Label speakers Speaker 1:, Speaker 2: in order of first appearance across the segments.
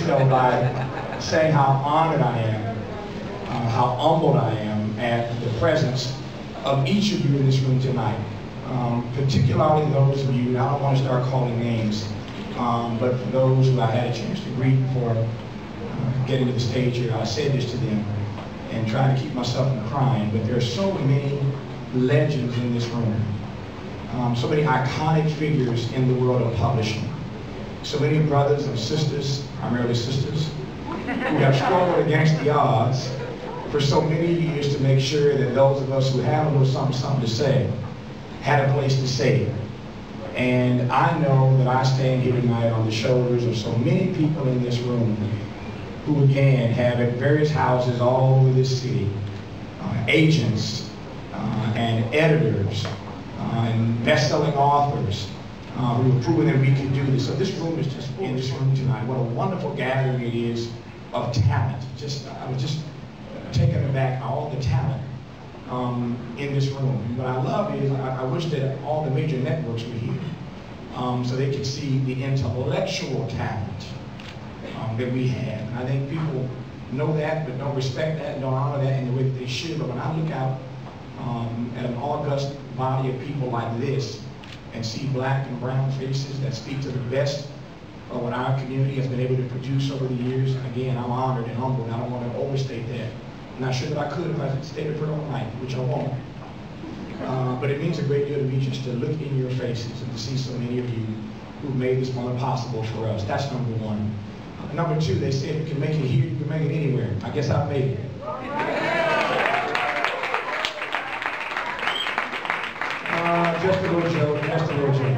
Speaker 1: you know, by saying how honored I am, how humbled I am at the presence of each of you in this room tonight. Particularly those of you, and I don't want to start calling names, but for those who I had a chance to greet before getting to the stage here, I said this to them and trying to keep myself from crying, but there are so many legends in this room, so many iconic figures in the world of publishing, so many brothers and sisters, primarily sisters, who have struggled against the odds for so many years to make sure that those of us who have a little something to say had a place to say it. And I know that I stand here tonight on the shoulders of so many people in this room who, again, have at various houses all over this city, agents and editors and best-selling authors who have proven that we can do this. So this room is just in this room tonight. What a wonderful gathering it is of talent. I was just taken aback by all the talent in this room. And what I love is I wish that all the major networks were here so they could see the intellectual talent that we have. And I think people know that, but don't respect that, and don't honor that in the way that they should. But when I look out at an august body of people like this and see black and brown faces that speak to the best of what our community has been able to produce over the years, again, I'm honored and humbled, and I don't want to overstate that. I'm not sure that I could if I stayed up here all night, which I won't. But it means a great deal to me just to look in your faces and to see so many of you who've made this moment possible for us. That's number one. Number two, they say if you can make it here, you can make it anywhere. I guess I've made it. Just a little joke, just a little joke.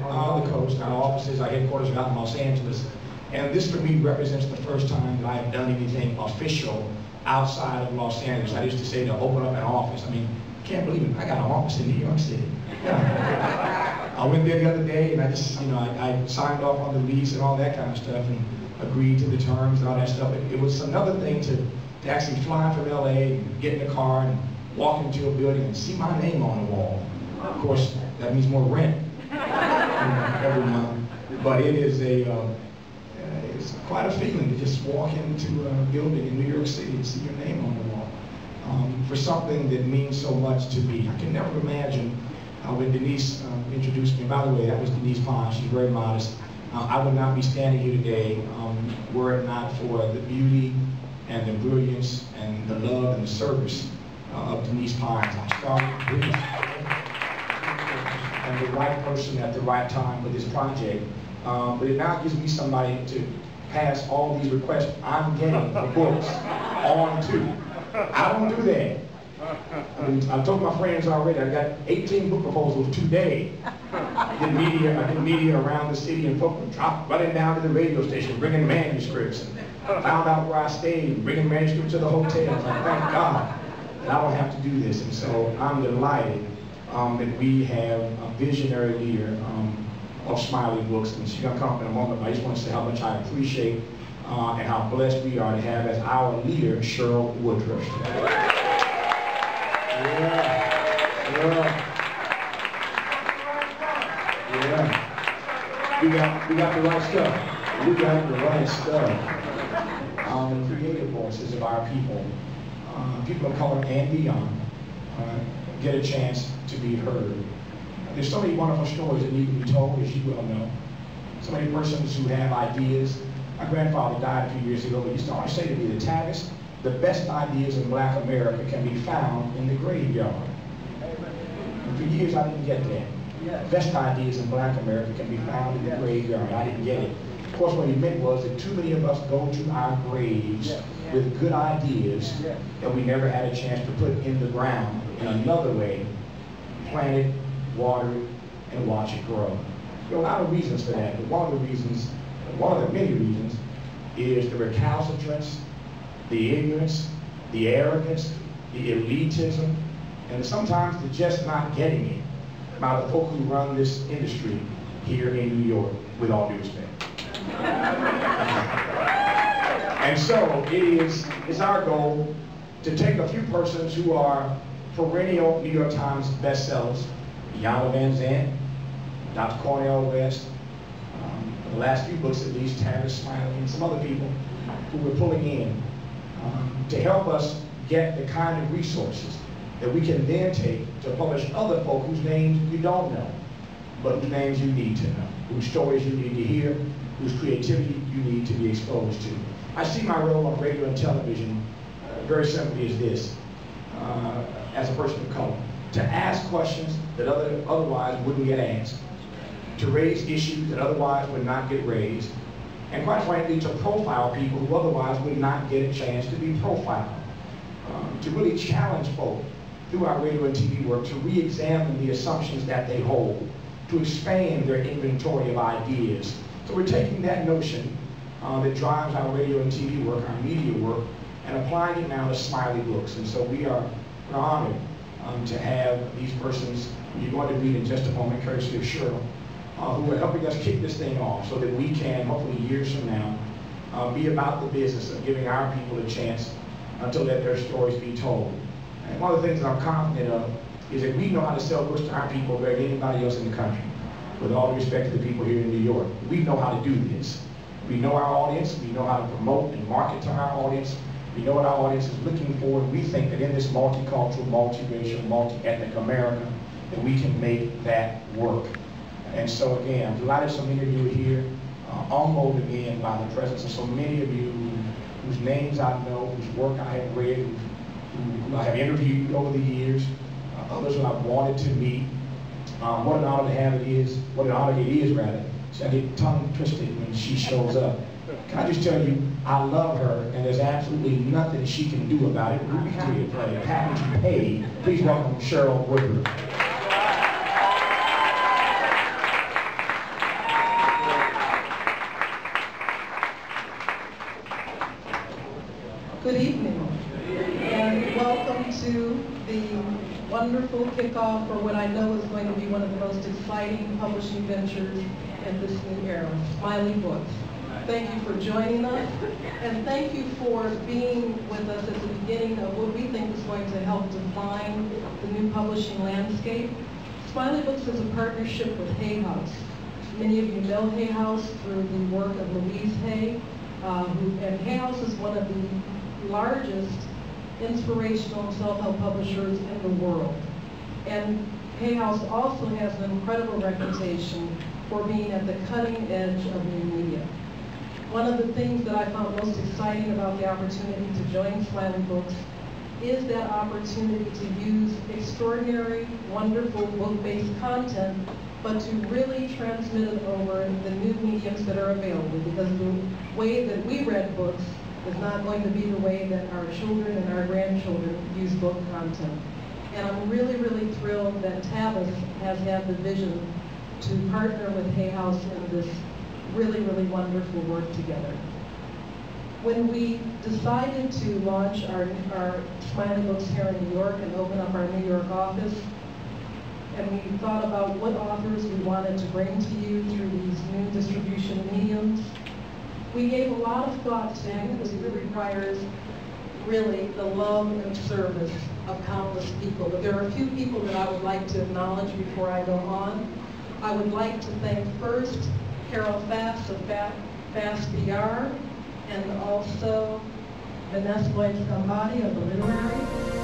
Speaker 1: On the coast, our offices, our headquarters are out in Los Angeles. And this for me represents the first time that I have done anything official outside of Los Angeles. I used to say to open up an office. I mean, can't believe it. I got an office in New York City. Yeah. I went there the other day and I just, you know, I signed off on the lease and all that kind of stuff and agreed to the terms and all that stuff. It was another thing to actually fly from LA and get in the car and walk into a building and see my name on the wall. Of course, that means more rent every month. But it is it's quite a feeling to just walk into a building in New York City and see your name on the wall for something that means so much to me. I can never imagine when Denise introduced me. By the way, that was Denise Pond. She's very modest. I would not be standing here today were it not for the beauty and the brilliance and the love and the service of Denise Pond. I started with and the right person at the right time with this project. But it now gives me somebody to pass all these requests I'm getting for books on to. I don't do that. I mean, I told my friends already, I got 18 book proposals today. I did media around the city and running down to the radio station, bringing manuscripts, and found out where I stayed, bringing manuscripts to the hotel. I was like, thank God that I don't have to do this. And so I'm delighted that we have a visionary leader of SmileyBooks, and she's going to come up in a moment, but I just want to say how much I appreciate and how blessed we are to have as our leader, Cheryl Woodruff. Yeah. We got the right stuff. We got the right stuff. The creative voices of our people, people of color and beyond, get a chance to be heard. There's so many wonderful stories that need to be told, as you well know. So many persons who have ideas. My grandfather died a few years ago, but he used to always say to me that, Tavis, the best ideas in Black America can be found in the graveyard. And for years I didn't get that. Best ideas in Black America can be found in the graveyard. I didn't get it. Of course, what he meant was that too many of us go to our graves with good ideas that we never had a chance to put in the ground in another way, plant it, water it, and watch it grow. There are a lot of reasons for that, but one of the many reasons is the recalcitrance, the ignorance, the arrogance, the elitism, and sometimes the just not getting it by the folk who run this industry here in New York, with all due respect. And so it's our goal to take a few persons who are perennial New York Times bestsellers, Yana Van Zandt, Dr. Cornel West, the last few books at least, Tavis Smiley and some other people who we're pulling in to help us get the kind of resources that we can then take to publish other folk whose names you don't know, but whose names you need to know, whose stories you need to hear, whose creativity you need to be exposed to. I see my role on radio and television very simply as this, as a person of color, to ask questions that otherwise wouldn't get asked, to raise issues that otherwise would not get raised, and quite frankly, to profile people who otherwise would not get a chance to be profiled, to really challenge folk through our radio and TV work to re-examine the assumptions that they hold, to expand their inventory of ideas. So we're taking that notion that drives our radio and TV work, our media work, and applying it now to SmileyBooks. And so we're honored to have these persons you're going to meet in just a moment, courtesy of Cheryl, who are helping us kick this thing off so that we can, hopefully years from now, be about the business of giving our people a chance to let their stories be told. And one of the things that I'm confident of is that we know how to sell books to our people better than anybody else in the country. With all due respect to the people here in New York, we know how to do this. We know our audience, we know how to promote and market to our audience, we know what our audience is looking for, and we think that in this multicultural, multiracial, multi-ethnic America, that we can make that work. And so again, I'm delighted so many of you are here, humbled again by the presence of so many of you whose names I know, whose work I have read, who I have interviewed over the years, others who I've wanted to meet. What an honor to have it is, what an honor it is rather. So I get tongue twisted when she shows up. Can I just tell you, I love her, and there's absolutely nothing she can do about it. Ruby did play, package paid. Please welcome Cheryl Woodruff.
Speaker 2: Good evening, and welcome to the wonderful kickoff for what I know is going to be one of the most exciting publishing ventures in this new era, SmileyBooks. Thank you for joining us, and thank you for being with us at the beginning of what we think is going to help define the new publishing landscape. SmileyBooks is a partnership with Hay House. Many of you know Hay House through the work of Louise Hay, and Hay House is one of the largest inspirational self-help publishers in the world. And Hay House also has an incredible reputation for being at the cutting edge of new media. One of the things that I found most exciting about the opportunity to join SmileyBooks is that opportunity to use extraordinary, wonderful book-based content, but to really transmit it over the new mediums that are available, because the way that we read books is not going to be the way that our children and our grandchildren use book content. And I'm really, really thrilled that Tavis has had the vision to partner with Hay House in this really, really wonderful work together. When we decided to launch our SmileyBooks here in New York and open up our New York office, and we thought about what authors we wanted to bring to you through these new distribution mediums, we gave a lot of thought to it because it requires really the love and service of countless people. But there are a few people that I would like to acknowledge before I go on. I would like to thank first Carol Fass of Fast PR, and also Vanessa Lloyd-Scambati of the Literary.